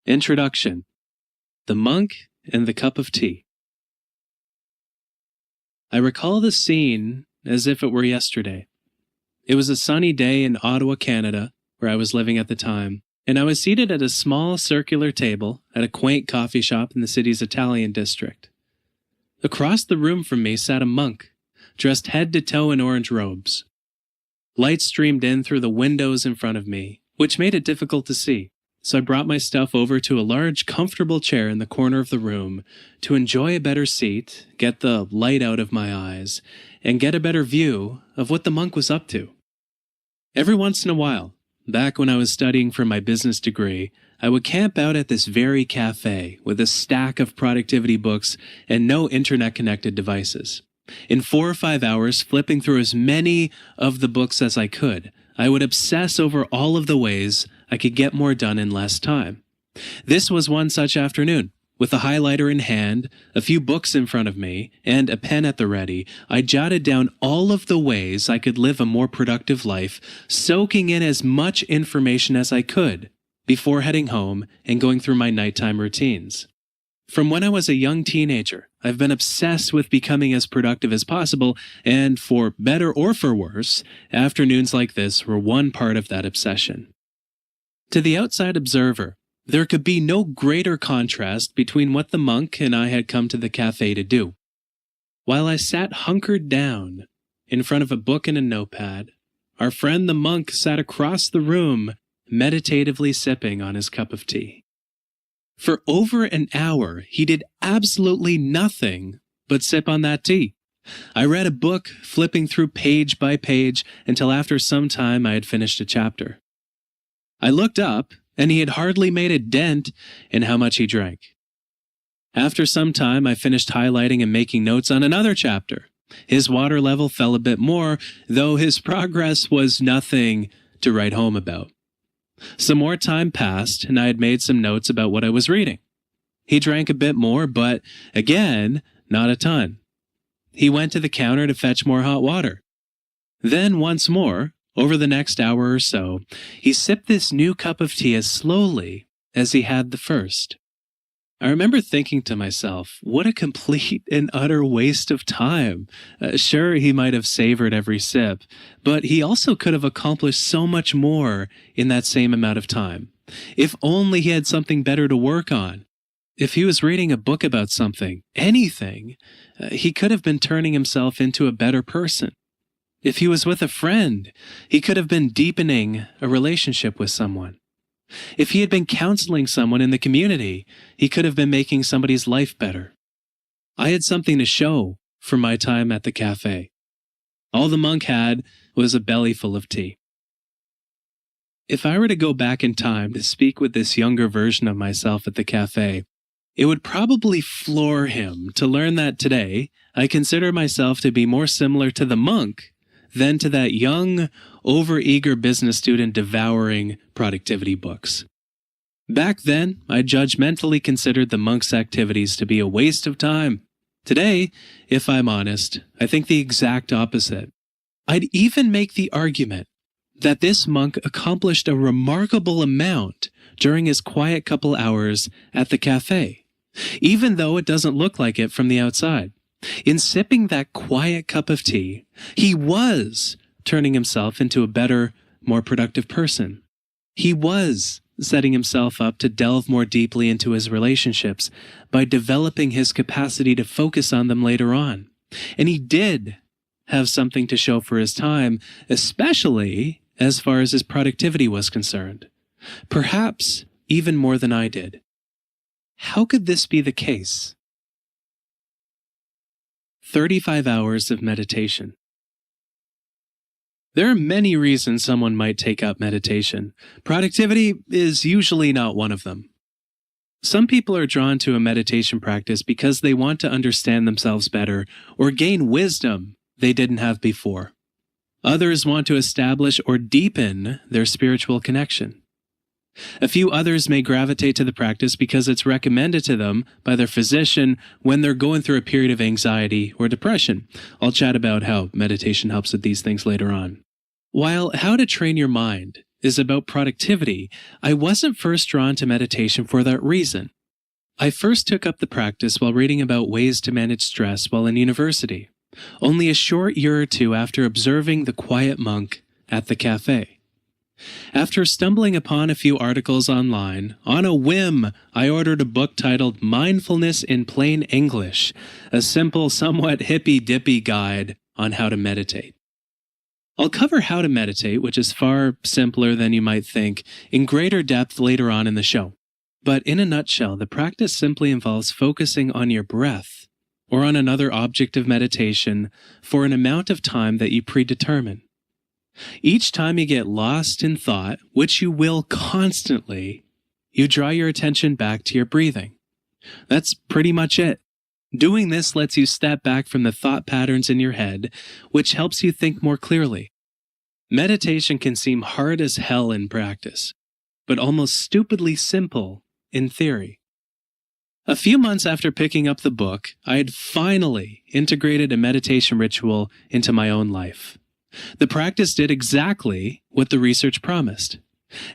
Introduction: The Monk and the Cup of Tea. I recall the scene as if it were yesterday. It was a sunny day in Ottawa, Canada, where I was living at the time, and I was seated at a small circular table at a quaint coffee shop in the city's Italian district. Across the room from me sat a monk, dressed head to toe in orange robes. Light streamed in through the windows in front of me, which made it difficult to see. So I brought my stuff over to a large, comfortable chair in the corner of the room to enjoy a better seat, get the light out of my eyes, and get a better view of what the monk was up to. Every once in a while, back when I was studying for my business degree, I would camp out at this very cafe with a stack of productivity books and no internet-connected devices. In 4 or 5 hours, flipping through as many of the books as I could, I would obsess over all of the ways I could get more done in less time. This was one such afternoon. With a highlighter in hand, a few books in front of me, and a pen at the ready, I jotted down all of the ways I could live a more productive life, soaking in as much information as I could before heading home and going through my nighttime routines. From when I was a young teenager, I've been obsessed with becoming as productive as possible, and for better or for worse, afternoons like this were one part of that obsession. To the outside observer, there could be no greater contrast between what the monk and I had come to the cafe to do. While I sat hunkered down in front of a book and a notepad, our friend the monk sat across the room, meditatively sipping on his cup of tea. For over an hour, he did absolutely nothing but sip on that tea. I read a book, flipping through page by page until after some time I had finished a chapter. I looked up, and he had hardly made a dent in how much he drank. After some time, I finished highlighting and making notes on another chapter. His water level fell a bit more, though his progress was nothing to write home about. Some more time passed, and I had made some notes about what I was reading. He drank a bit more, but, again, not a ton. He went to the counter to fetch more hot water. Then, once more, over the next hour or so, he sipped this new cup of tea as slowly as he had the first. I remember thinking to myself, what a complete and utter waste of time. Sure, he might have savored every sip, but he also could have accomplished so much more in that same amount of time. If only he had something better to work on. If he was reading a book about something, anything, he could have been turning himself into a better person. If he was with a friend, he could have been deepening a relationship with someone. If he had been counseling someone in the community, he could have been making somebody's life better. I had something to show for my time at the cafe. All the monk had was a belly full of tea. If I were to go back in time to speak with this younger version of myself at the cafe, it would probably floor him to learn that today I consider myself to be more similar to the monk than to that young, overeager business student devouring productivity books. Back then, I judgmentally considered the monk's activities to be a waste of time. Today, if I'm honest, I think the exact opposite. I'd even make the argument that this monk accomplished a remarkable amount during his quiet couple hours at the cafe, even though it doesn't look like it from the outside. In sipping that quiet cup of tea, he was turning himself into a better, more productive person. He was setting himself up to delve more deeply into his relationships by developing his capacity to focus on them later on. And he did have something to show for his time, especially as far as his productivity was concerned. Perhaps even more than I did. How could this be the case? 35 hours of meditation. There are many reasons someone might take up meditation. Productivity is usually not one of them. Some people are drawn to a meditation practice because they want to understand themselves better or gain wisdom they didn't have before. Others want to establish or deepen their spiritual connection. A few others may gravitate to the practice because it's recommended to them by their physician when they're going through a period of anxiety or depression. I'll chat about how meditation helps with these things later on. While how to train your mind is about productivity, I wasn't first drawn to meditation for that reason. I first took up the practice while reading about ways to manage stress while in university, only a short year or two after observing the quiet monk at the cafe. After stumbling upon a few articles online, on a whim, I ordered a book titled Mindfulness in Plain English, a simple, somewhat hippy-dippy guide on how to meditate. I'll cover how to meditate, which is far simpler than you might think, in greater depth later on in the show. But in a nutshell, the practice simply involves focusing on your breath or on another object of meditation for an amount of time that you predetermine. Each time you get lost in thought, which you will constantly, you draw your attention back to your breathing. That's pretty much it. Doing this lets you step back from the thought patterns in your head, which helps you think more clearly. Meditation can seem hard as hell in practice, but almost stupidly simple in theory. A few months after picking up the book, I had finally integrated a meditation ritual into my own life. The practice did exactly what the research promised.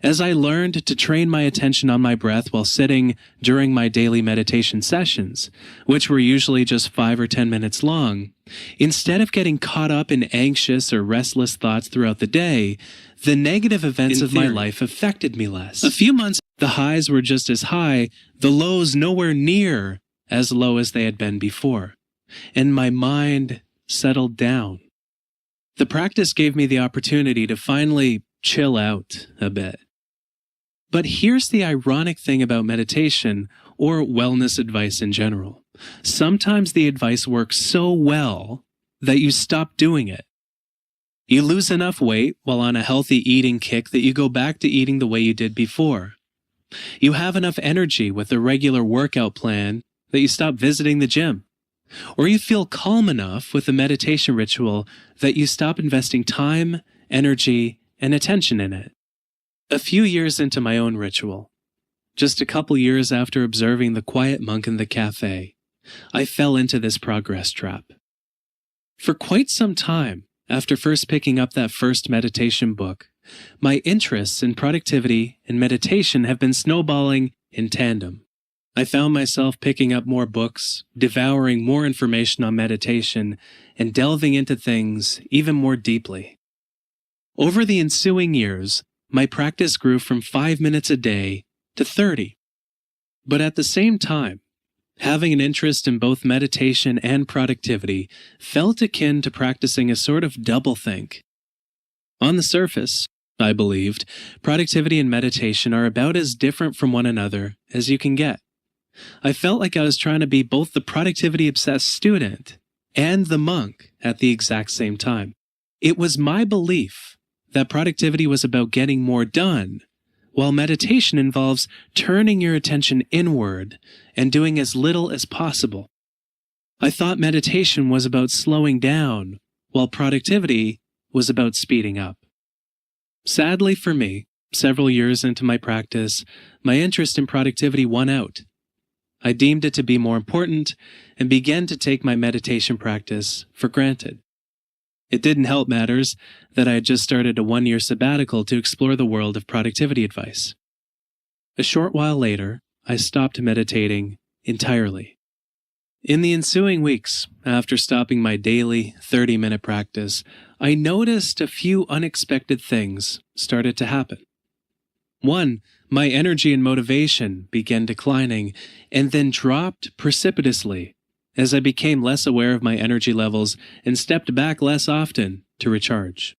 As I learned to train my attention on my breath while sitting during my daily meditation sessions, which were usually just 5 or 10 minutes long, instead of getting caught up in anxious or restless thoughts throughout the day, the negative events of my life affected me less. A few months, the highs were just as high, the lows nowhere near as low as they had been before, and my mind settled down. The practice gave me the opportunity to finally chill out a bit. But here's the ironic thing about meditation, or wellness advice in general. Sometimes the advice works so well that you stop doing it. You lose enough weight while on a healthy eating kick that you go back to eating the way you did before. You have enough energy with a regular workout plan that you stop visiting the gym. Or you feel calm enough with a meditation ritual that you stop investing time, energy, and attention in it. A few years into my own ritual, just a couple years after observing the quiet monk in the cafe, I fell into this progress trap. For quite some time, after first picking up that first meditation book, my interests in productivity and meditation have been snowballing in tandem. I found myself picking up more books, devouring more information on meditation, and delving into things even more deeply. Over the ensuing years, my practice grew from 5 minutes a day to 30. But at the same time, having an interest in both meditation and productivity felt akin to practicing a sort of doublethink. On the surface, I believed, productivity and meditation are about as different from one another as you can get. I felt like I was trying to be both the productivity-obsessed student and the monk at the exact same time. It was my belief that productivity was about getting more done, while meditation involves turning your attention inward and doing as little as possible. I thought meditation was about slowing down, while productivity was about speeding up. Sadly for me, several years into my practice, my interest in productivity won out. I deemed it to be more important and began to take my meditation practice for granted. It didn't help matters that I had just started a 1-year sabbatical to explore the world of productivity advice. A short while later, I stopped meditating entirely. In the ensuing weeks, after stopping my daily 30-minute practice, I noticed a few unexpected things started to happen. 1, my energy and motivation began declining and then dropped precipitously as I became less aware of my energy levels and stepped back less often to recharge.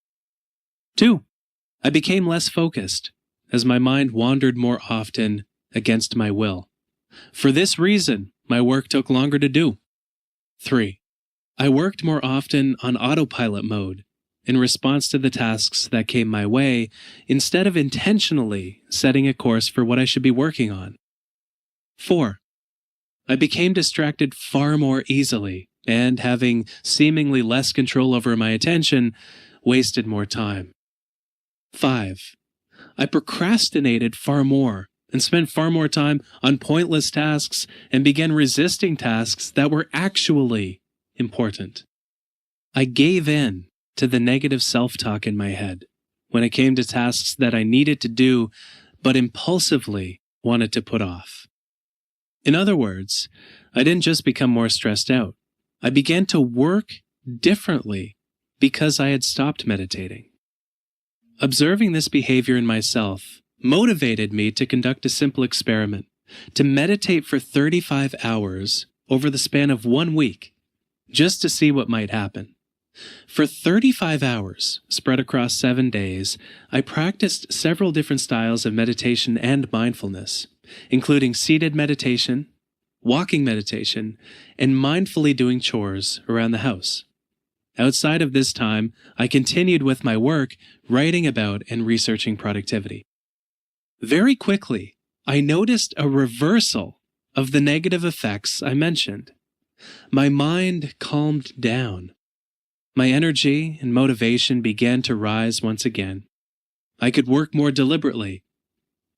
2, I became less focused as my mind wandered more often against my will. For this reason, my work took longer to do. 3, I worked more often on autopilot mode in response to the tasks that came my way instead of intentionally setting a course for what I should be working on. 4, I became distracted far more easily and, having seemingly less control over my attention, wasted more time. 5, I procrastinated far more and spent far more time on pointless tasks and began resisting tasks that were actually important. I gave in to the negative self-talk in my head, when it came to tasks that I needed to do, but impulsively wanted to put off. In other words, I didn't just become more stressed out. I began to work differently because I had stopped meditating. Observing this behavior in myself motivated me to conduct a simple experiment, to meditate for 35 hours over the span of 1 week, just to see what might happen. For 35 hours, spread across 7 days, I practiced several different styles of meditation and mindfulness, including seated meditation, walking meditation, and mindfully doing chores around the house. Outside of this time, I continued with my work, writing about and researching productivity. Very quickly, I noticed a reversal of the negative effects I mentioned. My mind calmed down. My energy and motivation began to rise once again. I could work more deliberately,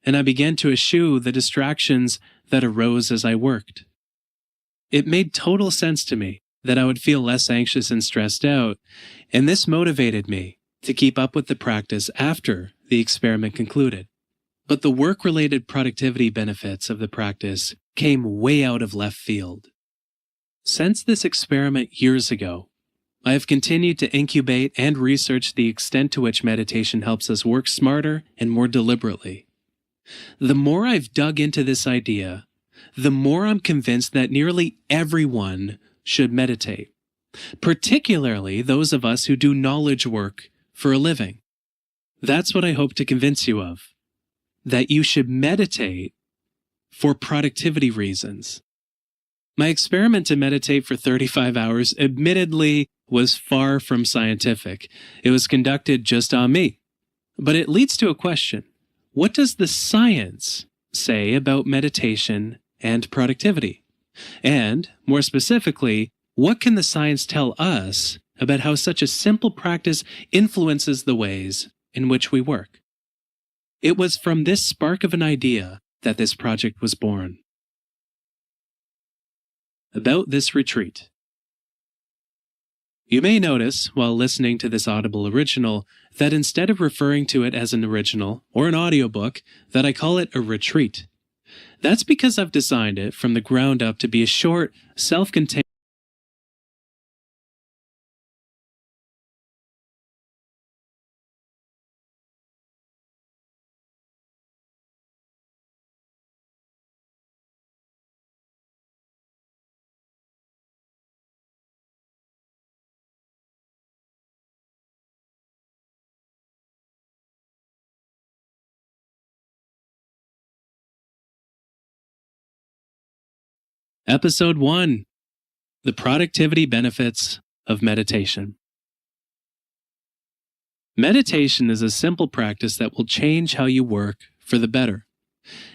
and I began to eschew the distractions that arose as I worked. It made total sense to me that I would feel less anxious and stressed out, and this motivated me to keep up with the practice after the experiment concluded. But the work-related productivity benefits of the practice came way out of left field. Since this experiment years ago, I have continued to incubate and research the extent to which meditation helps us work smarter and more deliberately. The more I've dug into this idea, the more I'm convinced that nearly everyone should meditate, particularly those of us who do knowledge work for a living. That's what I hope to convince you of, that you should meditate for productivity reasons. My experiment to meditate for 35 hours admittedly was far from scientific. It was conducted just on me. But it leads to a question. What does the science say about meditation and productivity? And, more specifically, what can the science tell us about how such a simple practice influences the ways in which we work? It was from this spark of an idea that this project was born. About this retreat. You may notice, while listening to this Audible original, that instead of referring to it as an original or an audiobook, that I call it a retreat. That's because I've designed it from the ground up to be a short, self-contained Episode 1: The Productivity Benefits of Meditation. Meditation is a simple practice that will change how you work for the better.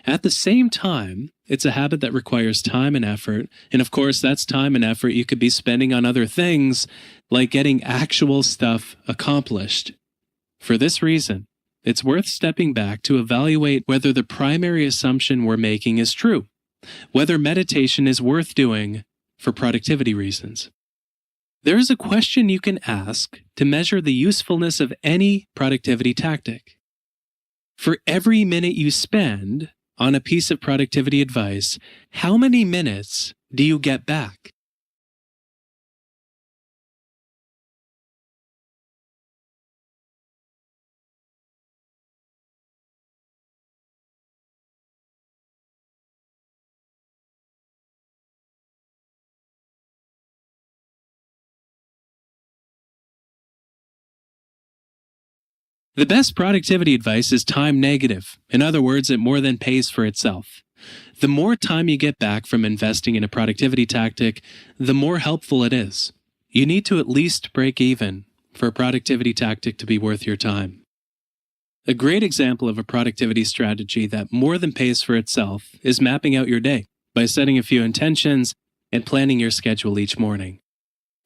At the same time, it's a habit that requires time and effort, and of course that's time and effort you could be spending on other things, like getting actual stuff accomplished. For this reason, it's worth stepping back to evaluate whether the primary assumption we're making is true, whether meditation is worth doing for productivity reasons. There is a question you can ask to measure the usefulness of any productivity tactic. For every minute you spend on a piece of productivity advice, how many minutes do you get back? The best productivity advice is time negative. In other words, it more than pays for itself. The more time you get back from investing in a productivity tactic, the more helpful it is. You need to at least break even for a productivity tactic to be worth your time. A great example of a productivity strategy that more than pays for itself is mapping out your day by setting a few intentions and planning your schedule each morning.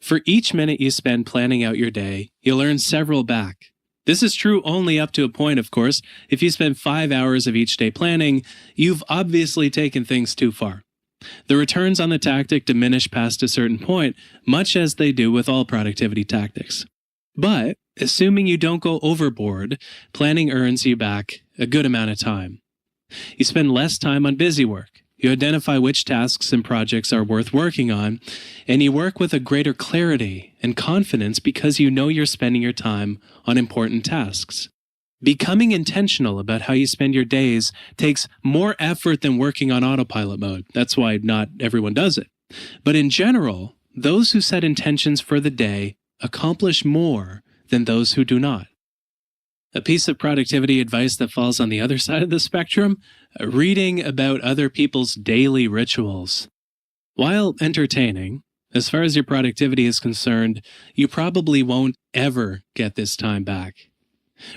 For each minute you spend planning out your day, you'll earn several back. This is true only up to a point, of course. If you spend 5 hours of each day planning, you've obviously taken things too far. The returns on the tactic diminish past a certain point, much as they do with all productivity tactics. But, assuming you don't go overboard, planning earns you back a good amount of time. You spend less time on busy work. You identify which tasks and projects are worth working on, and you work with a greater clarity and confidence because you know you're spending your time on important tasks. Becoming intentional about how you spend your days takes more effort than working on autopilot mode. That's why not everyone does it. But in general, those who set intentions for the day accomplish more than those who do not. A piece of productivity advice that falls on the other side of the spectrum: reading about other people's daily rituals. While entertaining, as far as your productivity is concerned, you probably won't ever get this time back.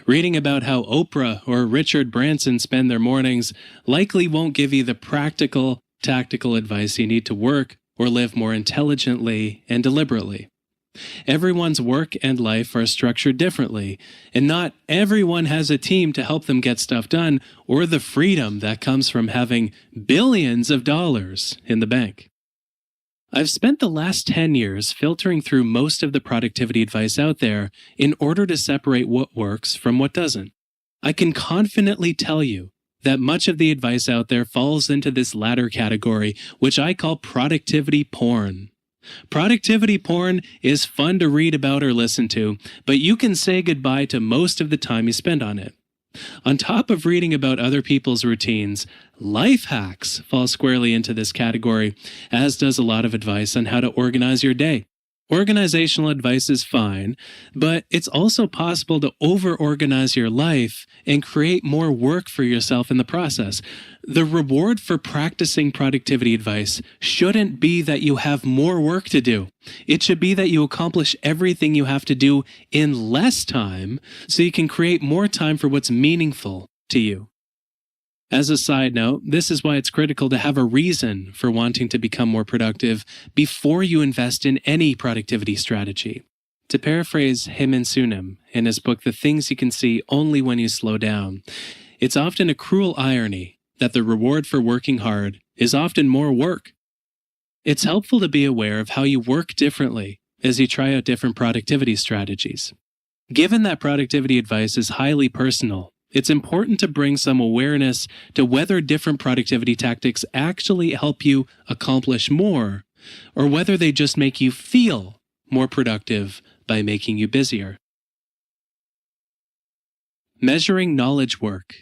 Reading about how Oprah or Richard Branson spend their mornings likely won't give you the practical, tactical advice you need to work or live more intelligently and deliberately. Everyone's work and life are structured differently, and not everyone has a team to help them get stuff done or the freedom that comes from having billions of dollars in the bank. I've spent the last 10 years filtering through most of the productivity advice out there in order to separate what works from what doesn't. I can confidently tell you that much of the advice out there falls into this latter category, which I call productivity porn. Productivity porn is fun to read about or listen to, but you can say goodbye to most of the time you spend on it. On top of reading about other people's routines, life hacks fall squarely into this category, as does a lot of advice on how to organize your day. Organizational advice is fine, but it's also possible to over-organize your life and create more work for yourself in the process. The reward for practicing productivity advice shouldn't be that you have more work to do. It should be that you accomplish everything you have to do in less time so you can create more time for what's meaningful to you. As a side note, this is why it's critical to have a reason for wanting to become more productive before you invest in any productivity strategy. To paraphrase Hemin Sunim in his book The Things You Can See Only When You Slow Down, it's often a cruel irony that the reward for working hard is often more work. It's helpful to be aware of how you work differently as you try out different productivity strategies. Given that productivity advice is highly personal, it's important to bring some awareness to whether different productivity tactics actually help you accomplish more, or whether they just make you feel more productive by making you busier. Measuring knowledge work.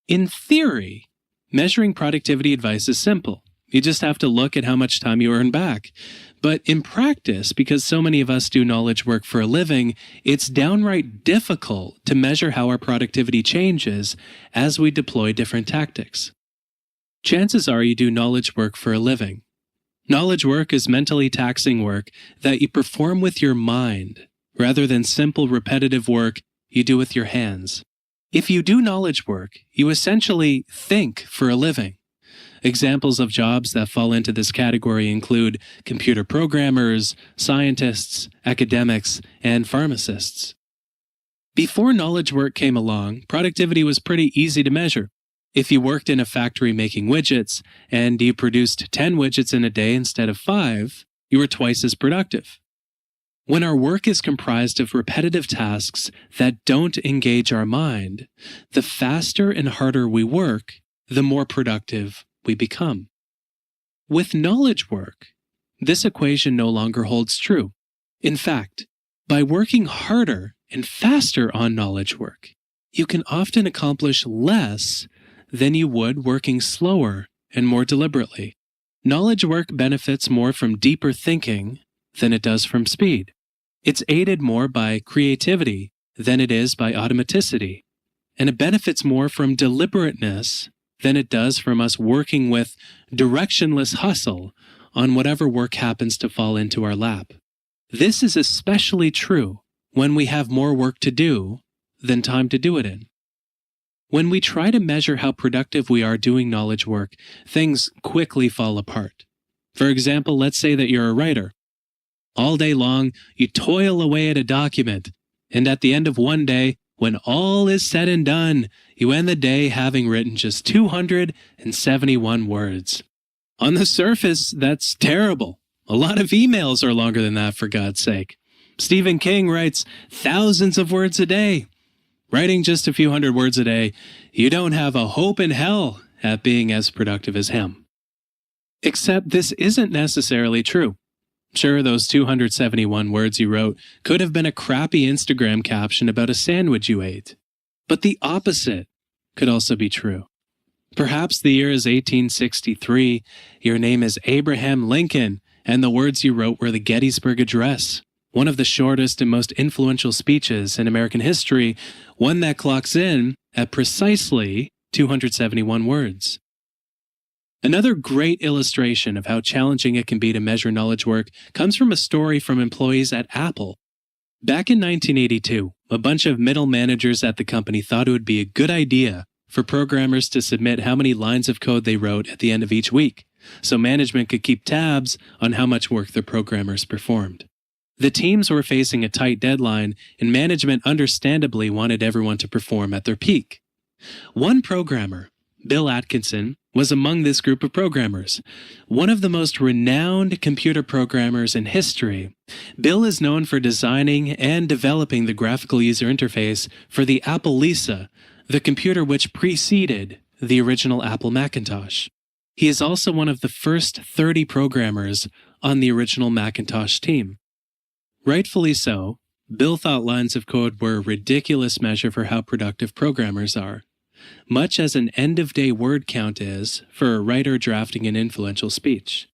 In theory, measuring productivity advice is simple. You just have to look at how much time you earn back. But in practice, because so many of us do knowledge work for a living, it's downright difficult to measure how our productivity changes as we deploy different tactics. Chances are you do knowledge work for a living. Knowledge work is mentally taxing work that you perform with your mind, rather than simple repetitive work you do with your hands. If you do knowledge work, you essentially think for a living. Examples of jobs that fall into this category include computer programmers, scientists, academics, and pharmacists. Before knowledge work came along, productivity was pretty easy to measure. If you worked in a factory making widgets, and you produced 10 widgets in a day instead of 5, you were twice as productive. When our work is comprised of repetitive tasks that don't engage our mind, the faster and harder we work, the more productive we become. With knowledge work, this equation no longer holds true. In fact, by working harder and faster on knowledge work, you can often accomplish less than you would working slower and more deliberately. Knowledge work benefits more from deeper thinking than it does from speed. It's aided more by creativity than it is by automaticity, and it benefits more from deliberateness than it does from us working with directionless hustle on whatever work happens to fall into our lap. This is especially true when we have more work to do than time to do it in. When we try to measure how productive we are doing knowledge work, things quickly fall apart. For example, let's say that you're a writer. All day long, you toil away at a document, and at the end of one day, when all is said and done, you end the day having written just 271 words. On the surface, that's terrible. A lot of emails are longer than that, for God's sake. Stephen King writes thousands of words a day. Writing just a few hundred words a day, you don't have a hope in hell at being as productive as him. Except this isn't necessarily true. Sure, those 271 words you wrote could have been a crappy Instagram caption about a sandwich you ate. But the opposite could also be true. Perhaps the year is 1863, your name is Abraham Lincoln, and the words you wrote were the Gettysburg Address, one of the shortest and most influential speeches in American history, one that clocks in at precisely 271 words. Another great illustration of how challenging it can be to measure knowledge work comes from a story from employees at Apple. Back in 1982, a bunch of middle managers at the company thought it would be a good idea for programmers to submit how many lines of code they wrote at the end of each week, so management could keep tabs on how much work their programmers performed. The teams were facing a tight deadline, and management understandably wanted everyone to perform at their peak. One programmer, Bill Atkinson, was among this group of programmers. One of the most renowned computer programmers in history, Bill is known for designing and developing the graphical user interface for the Apple Lisa, the computer which preceded the original Apple Macintosh. He is also one of the first 30 programmers on the original Macintosh team. Rightfully so, Bill thought lines of code were a ridiculous measure for how productive programmers are, much as an end-of-day word count is for a writer drafting an influential speech.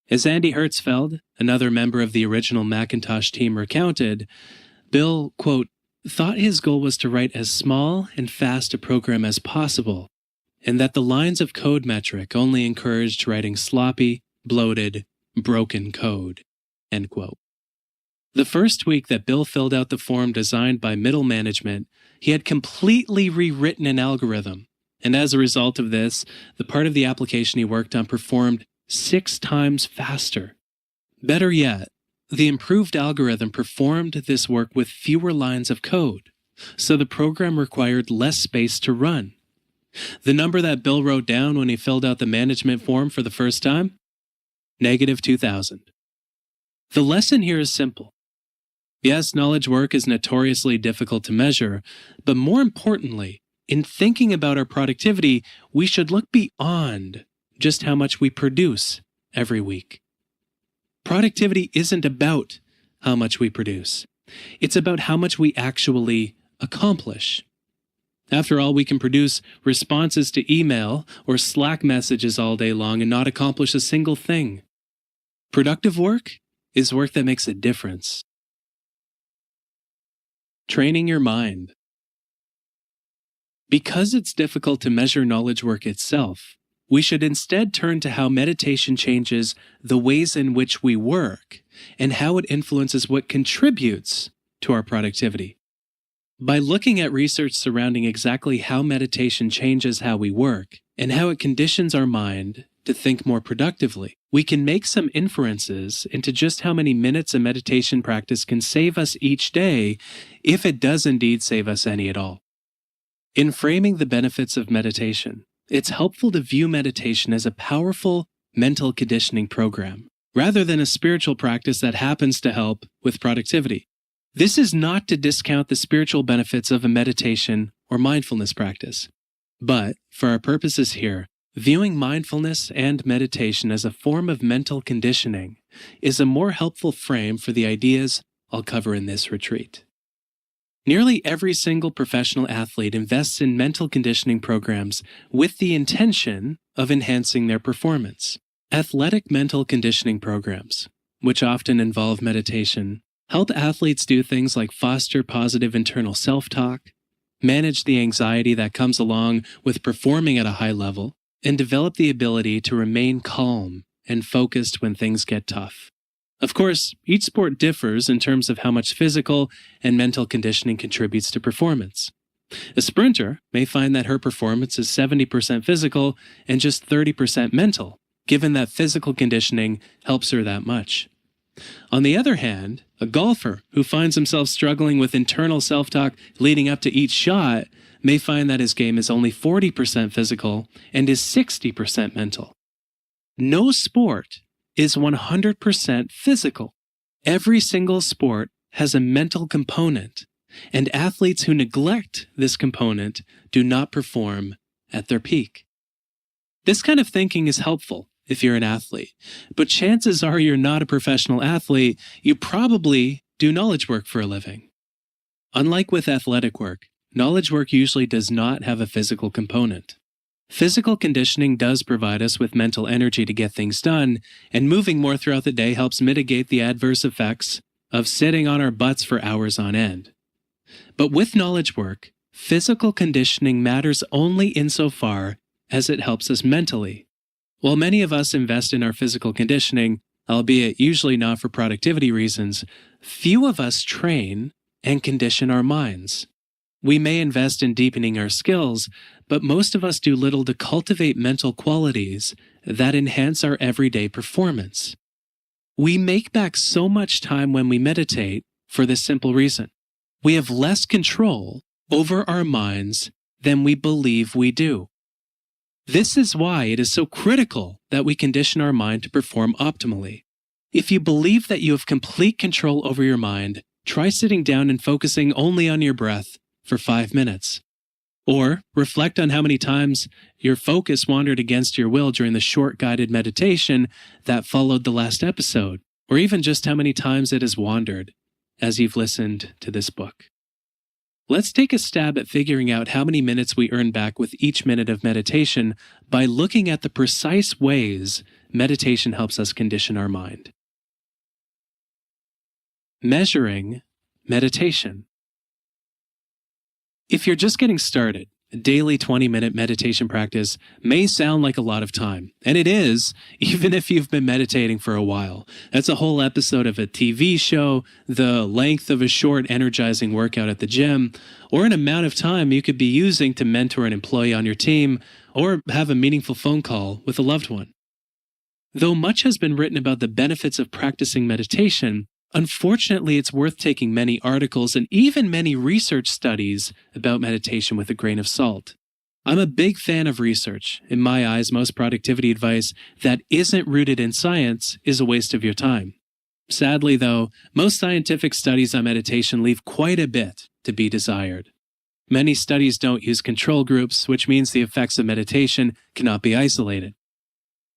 As Andy Hertzfeld, another member of the original Macintosh team, recounted, Bill, quote, thought his goal was to write as small and fast a program as possible, and that the lines of code metric only encouraged writing sloppy, bloated, broken code, end quote. The first week that Bill filled out the form designed by middle management, he had completely rewritten an algorithm, and as a result of this, the part of the application he worked on performed 6 times faster. Better yet, the improved algorithm performed this work with fewer lines of code, so the program required less space to run. The number that Bill wrote down when he filled out the management form for the first time? -2,000. The lesson here is simple. Yes, knowledge work is notoriously difficult to measure, but more importantly, in thinking about our productivity, we should look beyond just how much we produce every week. Productivity isn't about how much we produce. It's about how much we actually accomplish. After all, we can produce responses to email or Slack messages all day long and not accomplish a single thing. Productive work is work that makes a difference. Training your mind. Because it's difficult to measure knowledge work itself, we should instead turn to how meditation changes the ways in which we work and how it influences what contributes to our productivity. By looking at research surrounding exactly how meditation changes how we work and how it conditions our mind to think more productively, we can make some inferences into just how many minutes a meditation practice can save us each day, if it does indeed save us any at all. In framing the benefits of meditation, it's helpful to view meditation as a powerful mental conditioning program, rather than a spiritual practice that happens to help with productivity. This is not to discount the spiritual benefits of a meditation or mindfulness practice, but for our purposes here, viewing mindfulness and meditation as a form of mental conditioning is a more helpful frame for the ideas I'll cover in this retreat. Nearly every single professional athlete invests in mental conditioning programs with the intention of enhancing their performance. Athletic mental conditioning programs, which often involve meditation, help athletes do things like foster positive internal self-talk, manage the anxiety that comes along with performing at a high level, and develop the ability to remain calm and focused when things get tough. Of course, each sport differs in terms of how much physical and mental conditioning contributes to performance. A sprinter may find that her performance is 70% physical and just 30% mental, given that physical conditioning helps her that much. On the other hand, a golfer who finds himself struggling with internal self-talk leading up to each shot may find that his game is only 40% physical and is 60% mental. No sport is 100% physical. Every single sport has a mental component, and athletes who neglect this component do not perform at their peak. This kind of thinking is helpful if you're an athlete, but chances are you're not a professional athlete. You probably do knowledge work for a living. Unlike with athletic work, knowledge work usually does not have a physical component. Physical conditioning does provide us with mental energy to get things done, and moving more throughout the day helps mitigate the adverse effects of sitting on our butts for hours on end. But with knowledge work, physical conditioning matters only insofar as it helps us mentally. While many of us invest in our physical conditioning, albeit usually not for productivity reasons, few of us train and condition our minds. We may invest in deepening our skills, but most of us do little to cultivate mental qualities that enhance our everyday performance. We make back so much time when we meditate for this simple reason. We have less control over our minds than we believe we do. This is why it is so critical that we condition our mind to perform optimally. If you believe that you have complete control over your mind, try sitting down and focusing only on your breath for 5 minutes. Or reflect on how many times your focus wandered against your will during the short guided meditation that followed the last episode, or even just how many times it has wandered as you've listened to this book. Let's take a stab at figuring out how many minutes we earn back with each minute of meditation by looking at the precise ways meditation helps us condition our mind. Measuring meditation. If you're just getting started, a daily 20-minute meditation practice may sound like a lot of time, and it is, even if you've been meditating for a while. That's a whole episode of a TV show, the length of a short energizing workout at the gym, or an amount of time you could be using to mentor an employee on your team, or have a meaningful phone call with a loved one. Though much has been written about the benefits of practicing meditation, unfortunately, it's worth taking many articles and even many research studies about meditation with a grain of salt. I'm a big fan of research. In my eyes, most productivity advice that isn't rooted in science is a waste of your time. Sadly, though, most scientific studies on meditation leave quite a bit to be desired. Many studies don't use control groups, which means the effects of meditation cannot be isolated.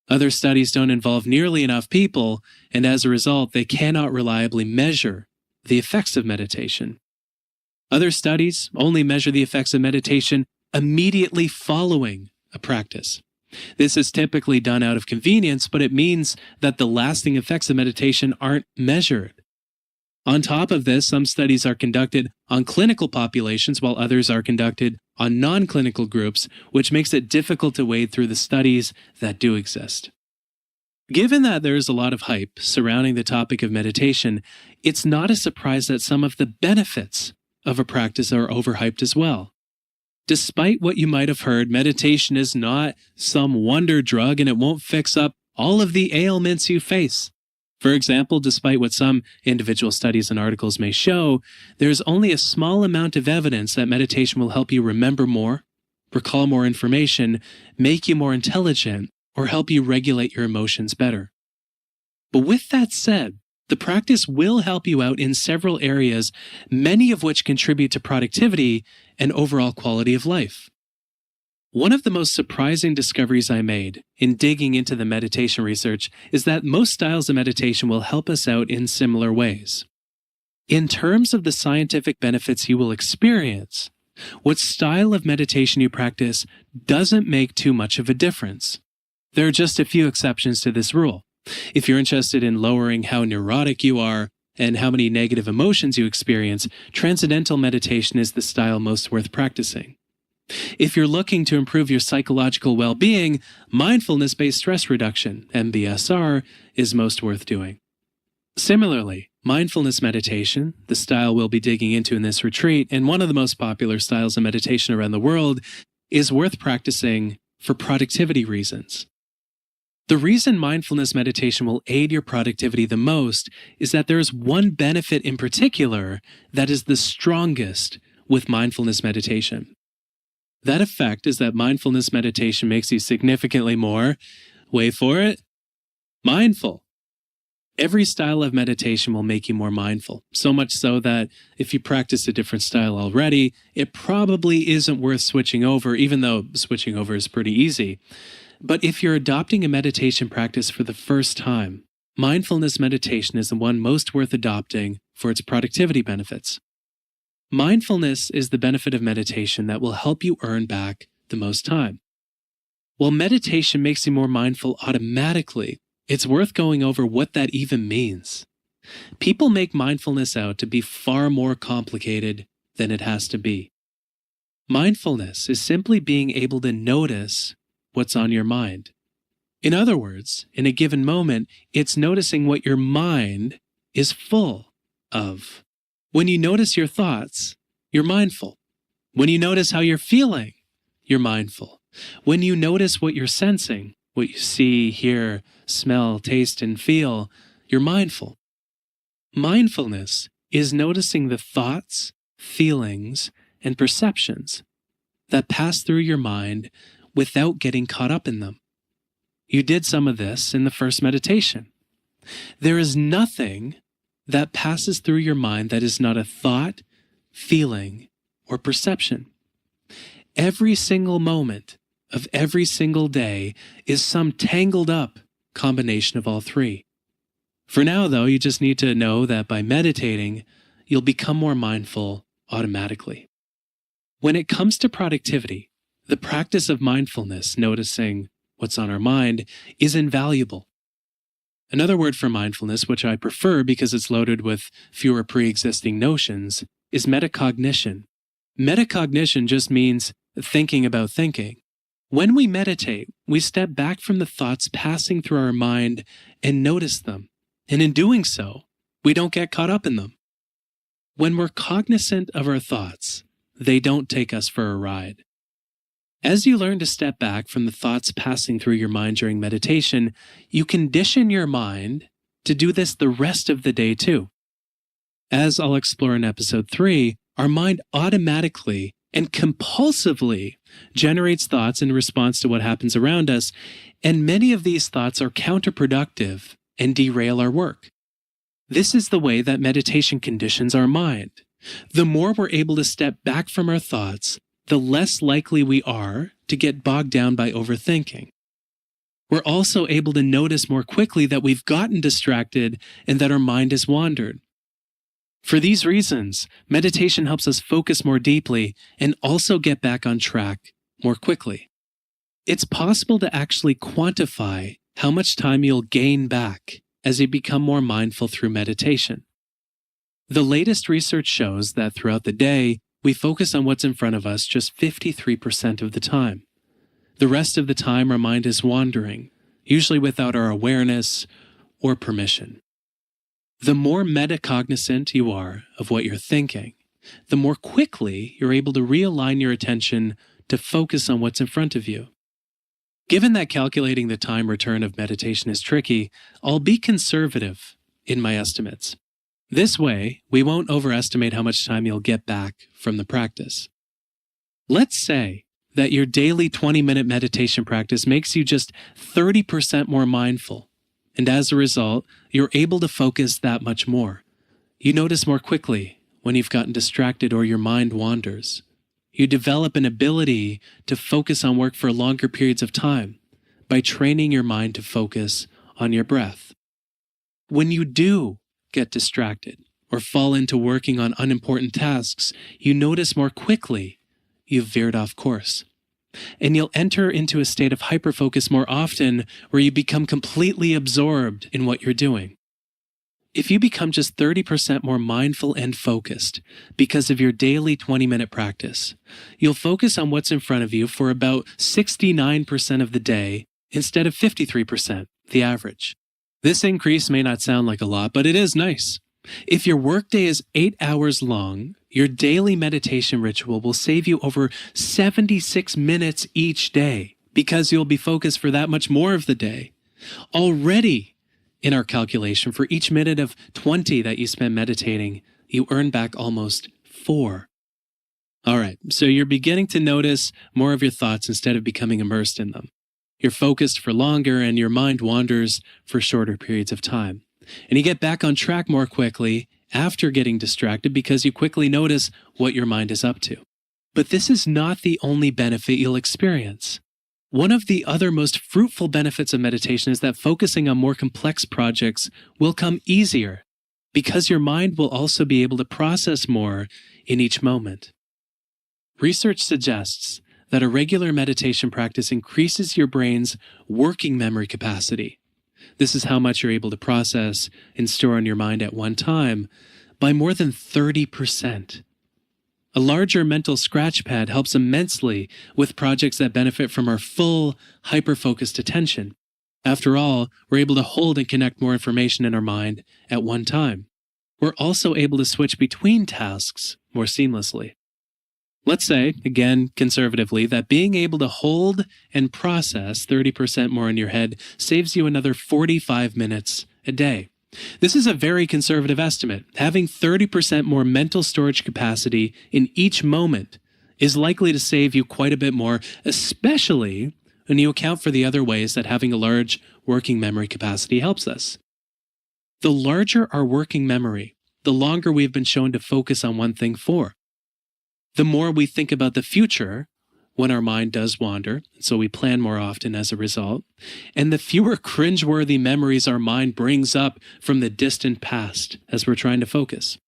Other studies don't involve nearly enough people, and as a result, they cannot reliably measure the effects of meditation. Other studies only measure the effects of meditation immediately following a practice. This is typically done out of convenience, but it means that the lasting effects of meditation aren't measured. On top of this, some studies are conducted on clinical populations while others are conducted on non-clinical groups, which makes it difficult to wade through the studies that do exist. Given that there is a lot of hype surrounding the topic of meditation, it's not a surprise that some of the benefits of a practice are overhyped as well. Despite what you might have heard, meditation is not some wonder drug and it won't fix up all of the ailments you face. For example, despite what some individual studies and articles may show, there is only a small amount of evidence that meditation will help you remember more, recall more information, make you more intelligent, or help you regulate your emotions better. But with that said, the practice will help you out in several areas, many of which contribute to productivity and overall quality of life. One of the most surprising discoveries I made in digging into the meditation research is that most styles of meditation will help us out in similar ways. In terms of the scientific benefits you will experience, what style of meditation you practice doesn't make too much of a difference. There are just a few exceptions to this rule. If you're interested in lowering how neurotic you are and how many negative emotions you experience, transcendental meditation is the style most worth practicing. If you're looking to improve your psychological well-being, mindfulness-based stress reduction, MBSR, is most worth doing. Similarly, mindfulness meditation, the style we'll be digging into in this retreat, and one of the most popular styles of meditation around the world, is worth practicing for productivity reasons. The reason mindfulness meditation will aid your productivity the most is that there is one benefit in particular that is the strongest with mindfulness meditation. That effect is that mindfulness meditation makes you significantly more, wait for it, mindful. Every style of meditation will make you more mindful, so much so that if you practice a different style already, it probably isn't worth switching over, even though switching over is pretty easy. But if you're adopting a meditation practice for the first time, mindfulness meditation is the one most worth adopting for its productivity benefits. Mindfulness is the benefit of meditation that will help you earn back the most time. While meditation makes you more mindful automatically, it's worth going over what that even means. People make mindfulness out to be far more complicated than it has to be. Mindfulness is simply being able to notice what's on your mind. In other words, in a given moment, it's noticing what your mind is full of. When you notice your thoughts, you're mindful. When you notice how you're feeling, you're mindful. When you notice what you're sensing, what you see, hear, smell, taste, and feel, you're mindful. Mindfulness is noticing the thoughts, feelings, and perceptions that pass through your mind without getting caught up in them. You did some of this in the first meditation. There is nothing that passes through your mind that is not a thought, feeling, or perception. Every single moment of every single day is some tangled up combination of all three. For now, though, you just need to know that by meditating, you'll become more mindful automatically. When it comes to productivity, the practice of mindfulness, noticing what's on our mind, is invaluable. Another word for mindfulness, which I prefer because it's loaded with fewer pre-existing notions, is metacognition. Metacognition just means thinking about thinking. When we meditate, we step back from the thoughts passing through our mind and notice them. And in doing so, we don't get caught up in them. When we're cognizant of our thoughts, they don't take us for a ride. As you learn to step back from the thoughts passing through your mind during meditation, you condition your mind to do this the rest of the day too. As I'll explore in episode 3, our mind automatically and compulsively generates thoughts in response to what happens around us, and many of these thoughts are counterproductive and derail our work. This is the way that meditation conditions our mind. The more we're able to step back from our thoughts, the less likely we are to get bogged down by overthinking. We're also able to notice more quickly that we've gotten distracted and that our mind has wandered. For these reasons, meditation helps us focus more deeply and also get back on track more quickly. It's possible to actually quantify how much time you'll gain back as you become more mindful through meditation. The latest research shows that throughout the day, we focus on what's in front of us just 53% of the time. The rest of the time, our mind is wandering, usually without our awareness or permission. The more metacognizant you are of what you're thinking, the more quickly you're able to realign your attention to focus on what's in front of you. Given that calculating the time return of meditation is tricky, I'll be conservative in my estimates. This way, we won't overestimate how much time you'll get back from the practice. Let's say that your daily 20-minute meditation practice makes you just 30% more mindful, and as a result, you're able to focus that much more. You notice more quickly when you've gotten distracted or your mind wanders. You develop an ability to focus on work for longer periods of time by training your mind to focus on your breath. When you do get distracted or fall into working on unimportant tasks, you notice more quickly you've veered off course. And you'll enter into a state of hyperfocus more often where you become completely absorbed in what you're doing. If you become just 30% more mindful and focused because of your daily 20-minute practice, you'll focus on what's in front of you for about 69% of the day instead of 53%, the average. This increase may not sound like a lot, but it is nice. If your workday is 8 hours long, your daily meditation ritual will save you over 76 minutes each day because you'll be focused for that much more of the day. Already, in our calculation, for each minute of 20 that you spend meditating, you earn back almost 4. All right, so you're beginning to notice more of your thoughts instead of becoming immersed in them. You're focused for longer and your mind wanders for shorter periods of time. And you get back on track more quickly after getting distracted because you quickly notice what your mind is up to. But this is not the only benefit you'll experience. One of the other most fruitful benefits of meditation is that focusing on more complex projects will come easier because your mind will also be able to process more in each moment. Research suggests that a regular meditation practice increases your brain's working memory capacity. This is how much you're able to process and store in your mind at one time by more than 30%. A larger mental scratch pad helps immensely with projects that benefit from our full, hyper-focused attention. After all, we're able to hold and connect more information in our mind at one time. We're also able to switch between tasks more seamlessly. Let's say, again, conservatively, that being able to hold and process 30% more in your head saves you another 45 minutes a day. This is a very conservative estimate. Having 30% more mental storage capacity in each moment is likely to save you quite a bit more, especially when you account for the other ways that having a large working memory capacity helps us. The larger our working memory, the longer we've been shown to focus on one thing for. The more we think about the future when our mind does wander, so we plan more often as a result, and the fewer cringeworthy memories our mind brings up from the distant past as we're trying to focus.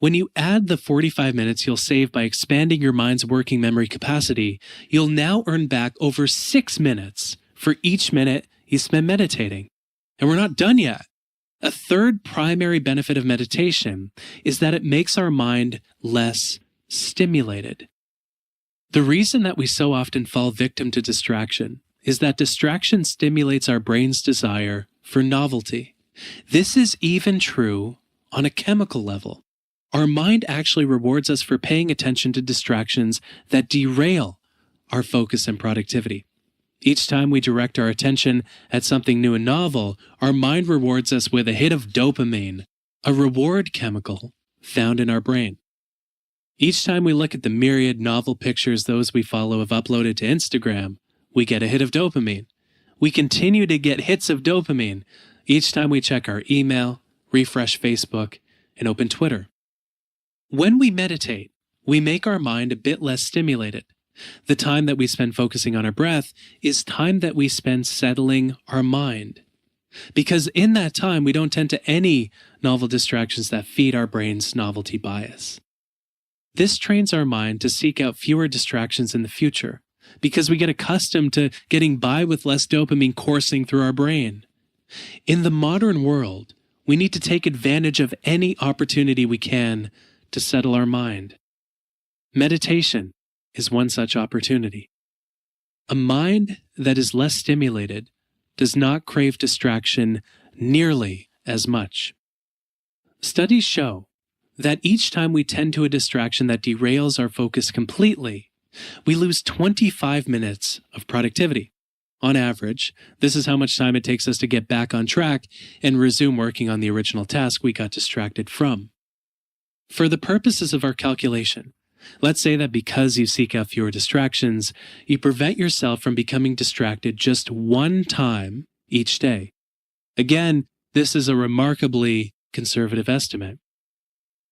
When you add the 45 minutes you'll save by expanding your mind's working memory capacity, you'll now earn back over 6 minutes for each minute you spend meditating. And we're not done yet. A third primary benefit of meditation is that it makes our mind less stimulated. The reason that we so often fall victim to distraction is that distraction stimulates our brain's desire for novelty. This is even true on a chemical level. Our mind actually rewards us for paying attention to distractions that derail our focus and productivity. Each time we direct our attention at something new and novel, our mind rewards us with a hit of dopamine, a reward chemical found in our brain. Each time we look at the myriad novel pictures those we follow have uploaded to Instagram, we get a hit of dopamine. We continue to get hits of dopamine each time we check our email, refresh Facebook, and open Twitter. When we meditate, we make our mind a bit less stimulated. The time that we spend focusing on our breath is time that we spend settling our mind. Because in that time, we don't tend to any novel distractions that feed our brain's novelty bias. This trains our mind to seek out fewer distractions in the future because we get accustomed to getting by with less dopamine coursing through our brain. In the modern world, we need to take advantage of any opportunity we can to settle our mind. Meditation is one such opportunity. A mind that is less stimulated does not crave distraction nearly as much. Studies show that each time we tend to a distraction that derails our focus completely, we lose 25 minutes of productivity. On average, this is how much time it takes us to get back on track and resume working on the original task we got distracted from. For the purposes of our calculation, let's say that because you seek out fewer distractions, you prevent yourself from becoming distracted just one time each day. Again, this is a remarkably conservative estimate.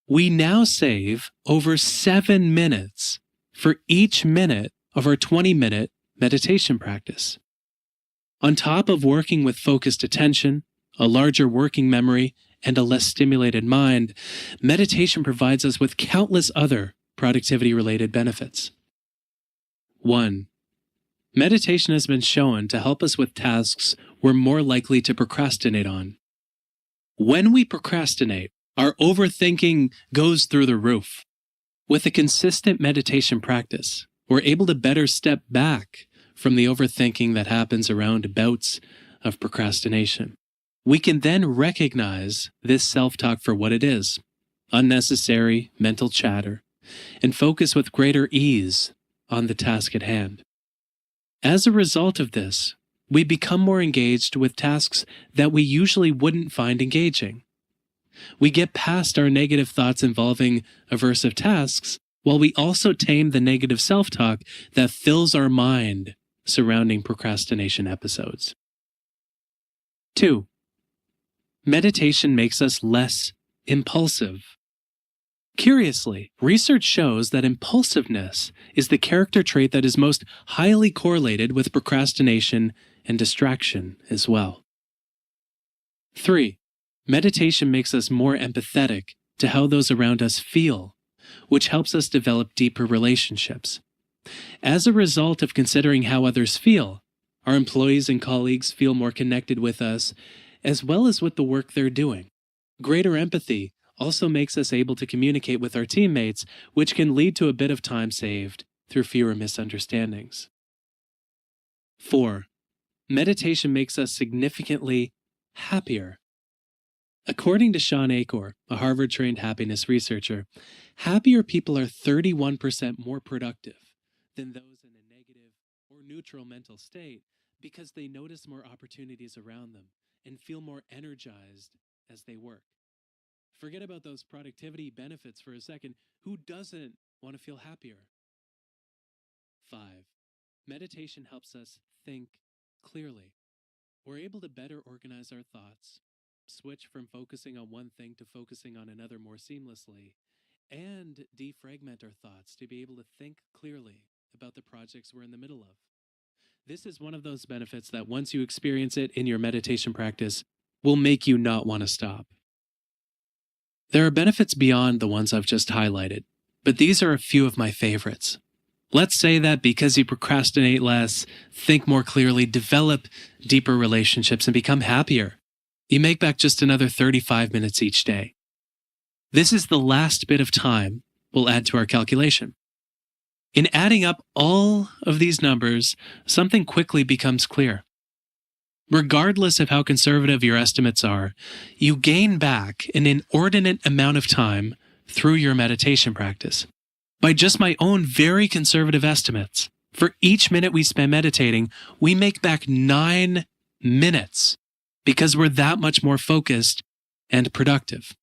We now save over 7 minutes for each minute of our 20-minute meditation practice. On top of working with focused attention, a larger working memory, and a less stimulated mind, meditation provides us with countless other productivity-related benefits. 1. Meditation has been shown to help us with tasks we're more likely to procrastinate on. When we procrastinate, our overthinking goes through the roof. With a consistent meditation practice, we're able to better step back from the overthinking that happens around bouts of procrastination. We can then recognize this self-talk for what it is, unnecessary mental chatter, and focus with greater ease on the task at hand. As a result of this, we become more engaged with tasks that we usually wouldn't find engaging. We get past our negative thoughts involving aversive tasks, while we also tame the negative self-talk that fills our mind surrounding procrastination episodes. 2. meditation makes us less impulsive. Curiously, research shows that impulsiveness is the character trait that is most highly correlated with procrastination and distraction as well. 3. Meditation makes us more empathetic to how those around us feel, which helps us develop deeper relationships. As a result of considering how others feel, our employees and colleagues feel more connected with us, as well as with the work they're doing. Greater empathy also makes us able to communicate with our teammates, which can lead to a bit of time saved through fewer misunderstandings. 4. Meditation makes us significantly happier. According to Sean Achor, a Harvard-trained happiness researcher, happier people are 31% more productive than those in a negative or neutral mental state because they notice more opportunities around them and feel more energized as they work. Forget about those productivity benefits for a second. Who doesn't want to feel happier? 5. Meditation helps us think clearly. We're able to better organize our thoughts, switch from focusing on one thing to focusing on another more seamlessly, and defragment our thoughts to be able to think clearly about the projects we're in the middle of. This is one of those benefits that once you experience it in your meditation practice, will make you not want to stop. There are benefits beyond the ones I've just highlighted, but these are a few of my favorites. Let's say that because you procrastinate less, think more clearly, develop deeper relationships, and become happier, you make back just another 35 minutes each day. This is the last bit of time we'll add to our calculation. In adding up all of these numbers, something quickly becomes clear. Regardless of how conservative your estimates are, you gain back an inordinate amount of time through your meditation practice. By just my own very conservative estimates, for each minute we spend meditating, we make back 9 minutes because we're that much more focused and productive.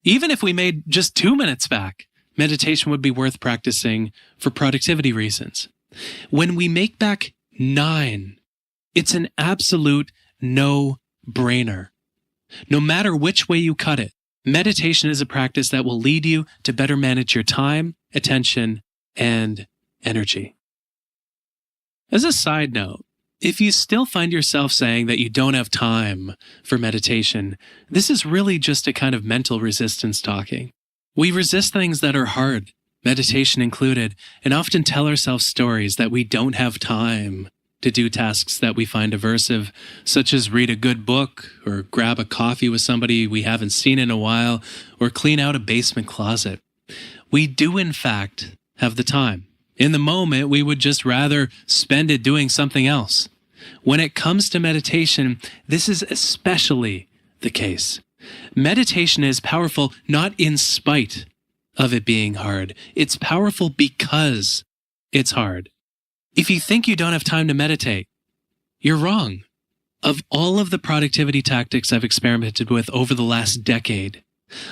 Even if we made just 2 minutes back, meditation would be worth practicing for productivity reasons. When we make back 9, it's an absolute no-brainer. No matter which way you cut it, meditation is a practice that will lead you to better manage your time, attention, and energy. As a side note, if you still find yourself saying that you don't have time for meditation, this is really just a kind of mental resistance talking. We resist things that are hard, meditation included, and often tell ourselves stories that we don't have time to do tasks that we find aversive, such as read a good book, or grab a coffee with somebody we haven't seen in a while, or clean out a basement closet. We do, in fact, have the time. In the moment, we would just rather spend it doing something else. When it comes to meditation, this is especially the case. Meditation is powerful not in spite of it being hard. It's powerful because it's hard. If you think you don't have time to meditate, you're wrong. Of all of the productivity tactics I've experimented with over the last decade,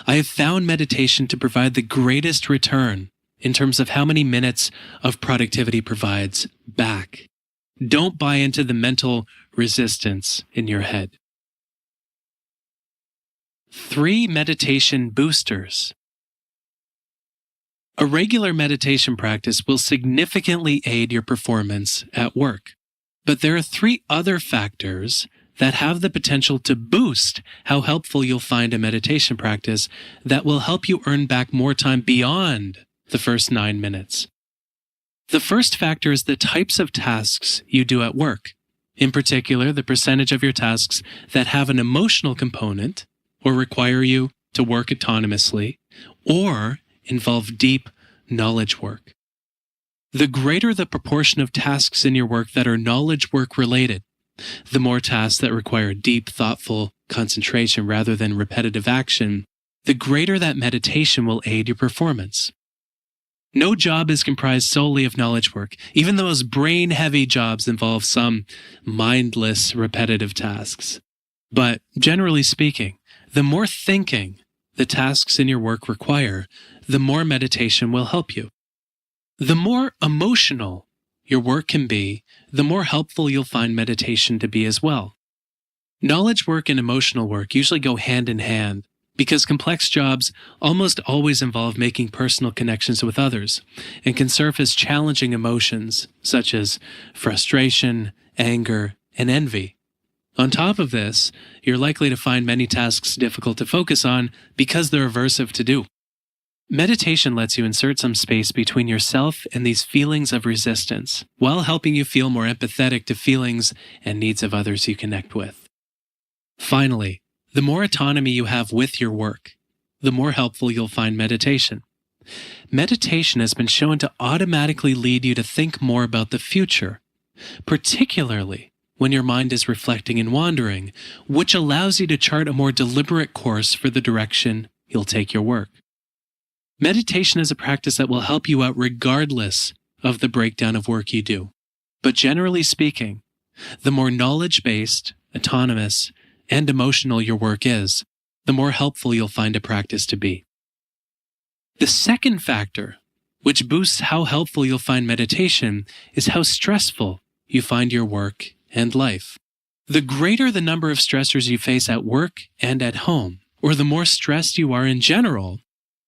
I have found meditation to provide the greatest return in terms of how many minutes of productivity provides back. Don't buy into the mental resistance in your head. 3 meditation boosters. A regular meditation practice will significantly aid your performance at work. But there are 3 other factors that have the potential to boost how helpful you'll find a meditation practice that will help you earn back more time beyond the first 9 minutes. The first factor is the types of tasks you do at work. In particular, the percentage of your tasks that have an emotional component or require you to work autonomously or involve deep knowledge work. The greater the proportion of tasks in your work that are knowledge work related, the more tasks that require deep, thoughtful concentration rather than repetitive action, the greater that meditation will aid your performance. No job is comprised solely of knowledge work. Even the most brain-heavy jobs involve some mindless, repetitive tasks. But generally speaking, the more thinking the tasks in your work require, the more meditation will help you. The more emotional your work can be, the more helpful you'll find meditation to be as well. Knowledge work and emotional work usually go hand in hand because complex jobs almost always involve making personal connections with others and can surface challenging emotions such as frustration, anger, and envy. On top of this, you're likely to find many tasks difficult to focus on because they're aversive to do. Meditation lets you insert some space between yourself and these feelings of resistance, while helping you feel more empathetic to feelings and needs of others you connect with. Finally, the more autonomy you have with your work, the more helpful you'll find meditation. Meditation has been shown to automatically lead you to think more about the future, particularly when your mind is reflecting and wandering, which allows you to chart a more deliberate course for the direction you'll take your work. Meditation is a practice that will help you out regardless of the breakdown of work you do. But generally speaking, the more knowledge-based, autonomous, and emotional your work is, the more helpful you'll find a practice to be. The second factor, which boosts how helpful you'll find meditation, is how stressful you find your work and life. The greater the number of stressors you face at work and at home, or the more stressed you are in general,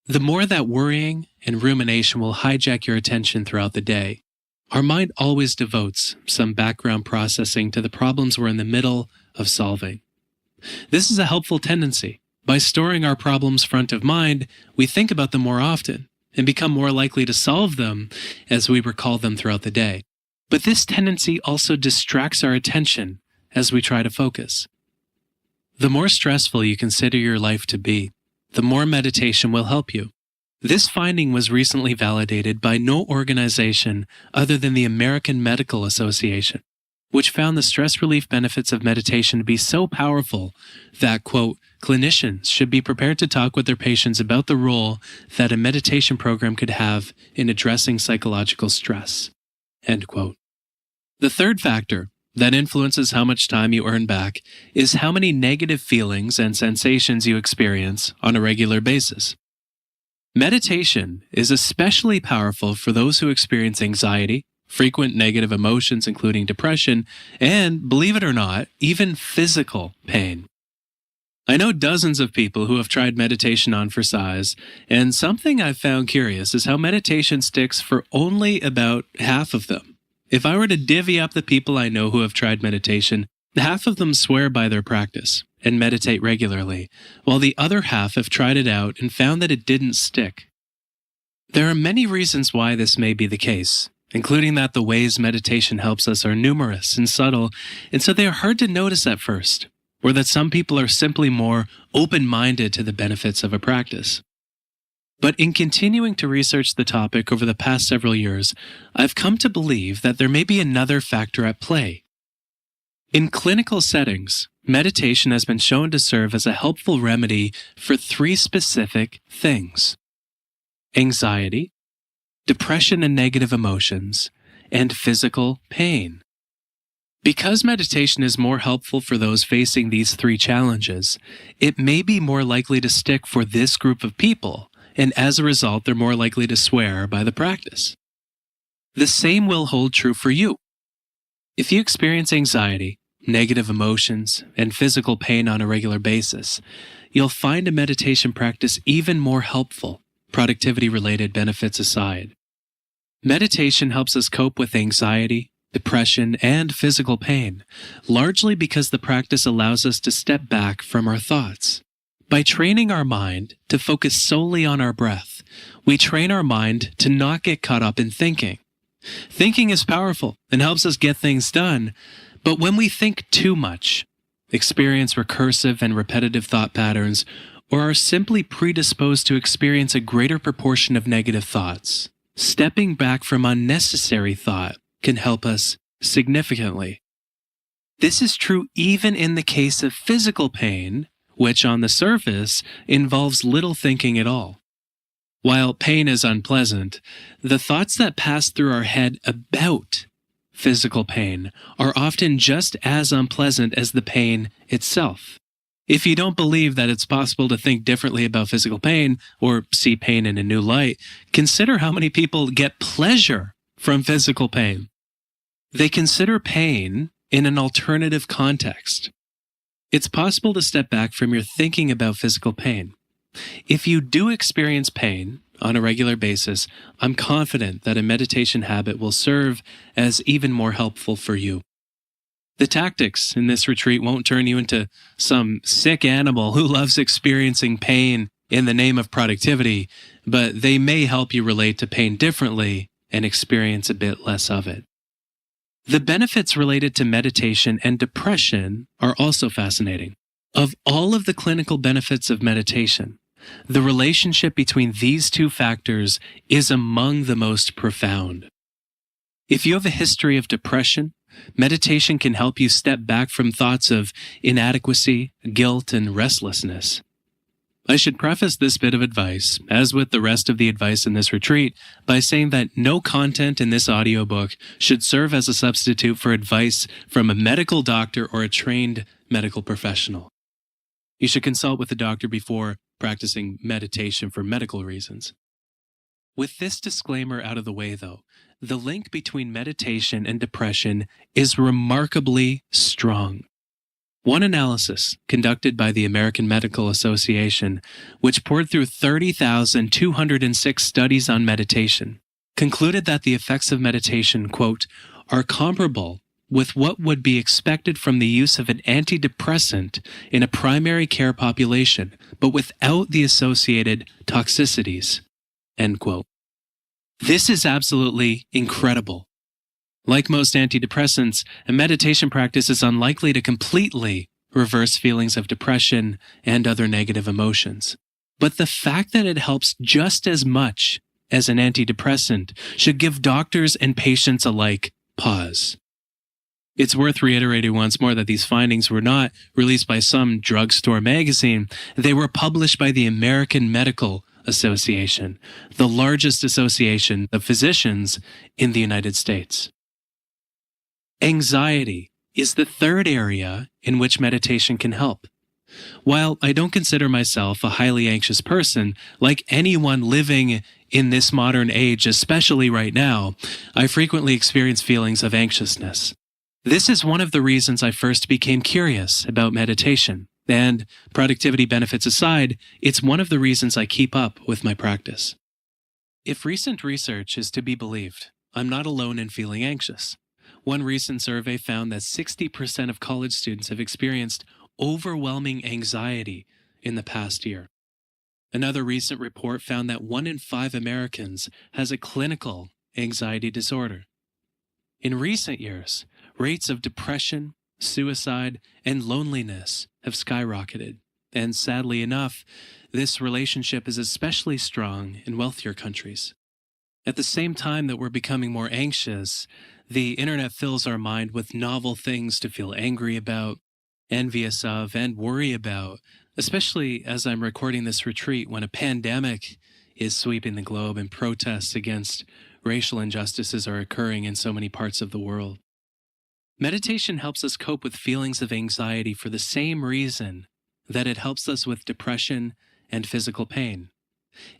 the more that worrying and rumination will hijack your attention throughout the day. Our mind always devotes some background processing to the problems we're in the middle of solving. This is a helpful tendency. By storing our problems front of mind, we think about them more often and become more likely to solve them as we recall them throughout the day. But this tendency also distracts our attention as we try to focus. The more stressful you consider your life to be, the more meditation will help you. This finding was recently validated by no organization other than the American Medical Association, which found the stress relief benefits of meditation to be so powerful that, quote, clinicians should be prepared to talk with their patients about the role that a meditation program could have in addressing psychological stress, end quote. The third factor that influences how much time you earn back is how many negative feelings and sensations you experience on a regular basis. Meditation is especially powerful for those who experience anxiety, frequent negative emotions including depression, and, believe it or not, even physical pain. I know dozens of people who have tried meditation on for size, and something I've found curious is how meditation sticks for only about half of them. If I were to divvy up the people I know who have tried meditation, half of them swear by their practice and meditate regularly, while the other half have tried it out and found that it didn't stick. There are many reasons why this may be the case, including that the ways meditation helps us are numerous and subtle, and so they are hard to notice at first, or that some people are simply more open-minded to the benefits of a practice. But in continuing to research the topic over the past several years, I've come to believe that there may be another factor at play. In clinical settings, meditation has been shown to serve as a helpful remedy for three specific things: anxiety, depression and negative emotions, and physical pain. Because meditation is more helpful for those facing these three challenges, it may be more likely to stick for this group of people, and as a result, they're more likely to swear by the practice. The same will hold true for you. If you experience anxiety, negative emotions, and physical pain on a regular basis, you'll find a meditation practice even more helpful, productivity-related benefits aside. Meditation helps us cope with anxiety, depression, and physical pain, largely because the practice allows us to step back from our thoughts. By training our mind to focus solely on our breath, we train our mind to not get caught up in thinking. Thinking is powerful and helps us get things done, but when we think too much, experience recursive and repetitive thought patterns, or are simply predisposed to experience a greater proportion of negative thoughts, stepping back from unnecessary thought can help us significantly. This is true even in the case of physical pain, which on the surface involves little thinking at all. While pain is unpleasant, the thoughts that pass through our head about physical pain are often just as unpleasant as the pain itself. If you don't believe that it's possible to think differently about physical pain or see pain in a new light, consider how many people get pleasure from physical pain. They consider pain in an alternative context. It's possible to step back from your thinking about physical pain. If you do experience pain on a regular basis, I'm confident that a meditation habit will serve as even more helpful for you. The tactics in this retreat won't turn you into some sick animal who loves experiencing pain in the name of productivity, but they may help you relate to pain differently and experience a bit less of it. The benefits related to meditation and depression are also fascinating. Of all of the clinical benefits of meditation, the relationship between these two factors is among the most profound. If you have a history of depression, meditation can help you step back from thoughts of inadequacy, guilt, and restlessness. I should preface this bit of advice, as with the rest of the advice in this retreat, by saying that no content in this audiobook should serve as a substitute for advice from a medical doctor or a trained medical professional. You should consult with a doctor before practicing meditation for medical reasons. With this disclaimer out of the way, though, the link between meditation and depression is remarkably strong. One analysis conducted by the American Medical Association, which poured through 30,206 studies on meditation, concluded that the effects of meditation, quote, are comparable with what would be expected from the use of an antidepressant in a primary care population, but without the associated toxicities, end quote. This is absolutely incredible. Like most antidepressants, a meditation practice is unlikely to completely reverse feelings of depression and other negative emotions. But the fact that it helps just as much as an antidepressant should give doctors and patients alike pause. It's worth reiterating once more that these findings were not released by some drugstore magazine. They were published by the American Medical Association, the largest association of physicians in the United States. Anxiety is the third area in which meditation can help. While I don't consider myself a highly anxious person, like anyone living in this modern age, especially right now, I frequently experience feelings of anxiousness. This is one of the reasons I first became curious about meditation, and productivity benefits aside, it's one of the reasons I keep up with my practice. If recent research is to be believed, I'm not alone in feeling anxious. One recent survey found that 60% of college students have experienced overwhelming anxiety in the past year. Another recent report found that 1 in 5 Americans has a clinical anxiety disorder. In recent years, rates of depression, suicide, and loneliness have skyrocketed. And sadly enough, this relationship is especially strong in wealthier countries. At the same time that we're becoming more anxious, the internet fills our mind with novel things to feel angry about, envious of, and worry about, especially as I'm recording this retreat when a pandemic is sweeping the globe and protests against racial injustices are occurring in so many parts of the world. Meditation helps us cope with feelings of anxiety for the same reason that it helps us with depression and physical pain.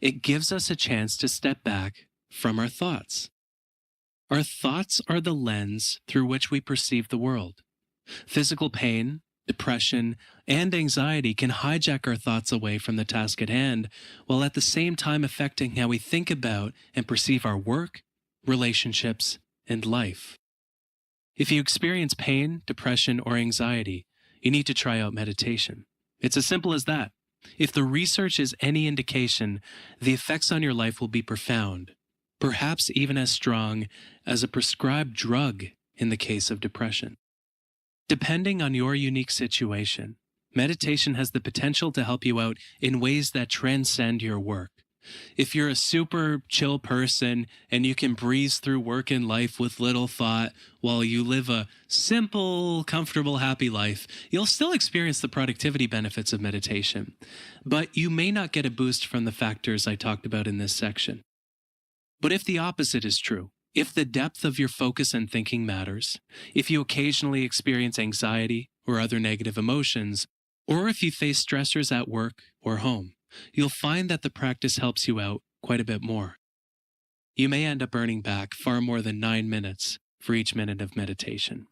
It gives us a chance to step back from our thoughts. Our thoughts are the lens through which we perceive the world. Physical pain, depression, and anxiety can hijack our thoughts away from the task at hand, while at the same time affecting how we think about and perceive our work, relationships, and life. If you experience pain, depression, or anxiety, you need to try out meditation. It's as simple as that. If the research is any indication, the effects on your life will be profound, perhaps even as strong as a prescribed drug in the case of depression. Depending on your unique situation, meditation has the potential to help you out in ways that transcend your work. If you're a super chill person and you can breeze through work and life with little thought while you live a simple, comfortable, happy life, you'll still experience the productivity benefits of meditation. But you may not get a boost from the factors I talked about in this section. But if the opposite is true, if the depth of your focus and thinking matters, if you occasionally experience anxiety or other negative emotions, or if you face stressors at work or home, you'll find that the practice helps you out quite a bit more. You may end up earning back far more than 9 minutes for each minute of meditation.